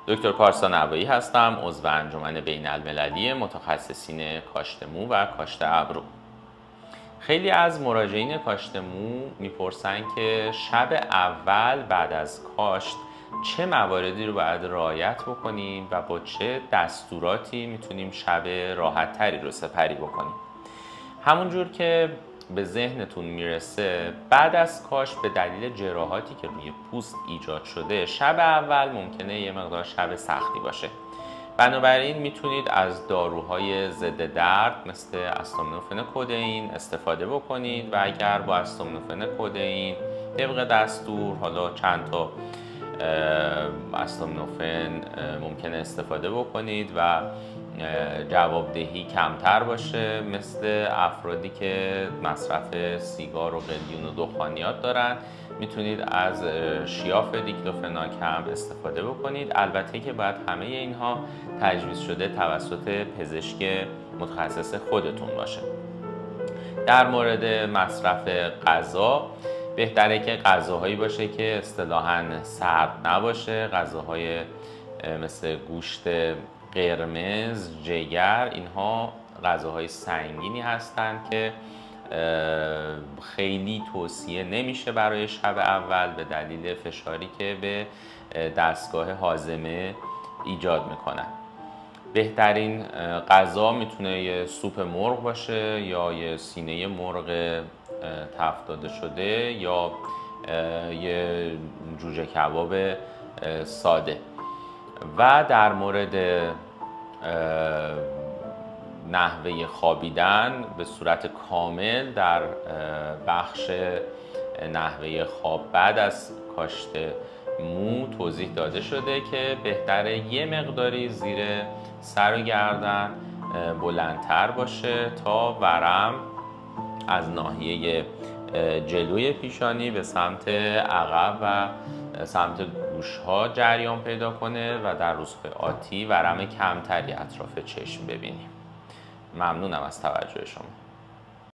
دکتر پارسا نوایی هستم، عضو انجمن بین‌المللی متخصصین کاشت مو و کاشت ابرو. خیلی از مراجعین کاشت مو میپرسن که شب اول بعد از کاشت چه مواردی رو باید رعایت بکنیم و با چه دستوراتی میتونیم شب راحت تری رو سپری بکنیم. همونجور که به ذهنتون میرسه، بعد از کاشت به دلیل جراحاتی که روی پوست ایجاد شده، شب اول ممکنه یه مقدار شب سختی باشه. بنابراین میتونید از داروهای ضد درد مثل استامینوفن کدئین استفاده بکنید و اگر با استامینوفن کدئین طبق دستور حالا چند تا استامینوفن ممکنه استفاده بکنید و جوابدهی کمتر باشه، مثل افرادی که مصرف سیگار و قلیون و دخانیات دارن میتونید از شیاف دیکلوفناک هم استفاده بکنید. البته که باید همه اینها تجویز شده توسط پزشک متخصص خودتون باشه. در مورد مصرف غذا بهتره که غذاهایی باشه که اصطلاحاً سرد نباشه. غذاهای مثل گوشت قرمز، جگر، اینها غذاهای سنگینی هستند که خیلی توصیه نمیشه برای شب اول به دلیل فشاری که به دستگاه هاضمه ایجاد میکنن. بهترین غذا میتونه یه سوپ مرغ باشه یا یه سینه مرغ تفت داده شده یا یه جوجه کباب ساده. و در مورد نحوه خوابیدن به صورت کامل در بخش نحوه خواب بعد از کاشت مو توضیح داده شده که بهتره یه مقداری زیر سر و گردن بلندتر باشه تا ورم از ناحیه جلوی پیشانی به سمت عقب و سمت گوش‌ها جریان پیدا کنه و در روزهای آتی ورم کمتری اطراف چشم ببینیم. ممنونم از توجه شما.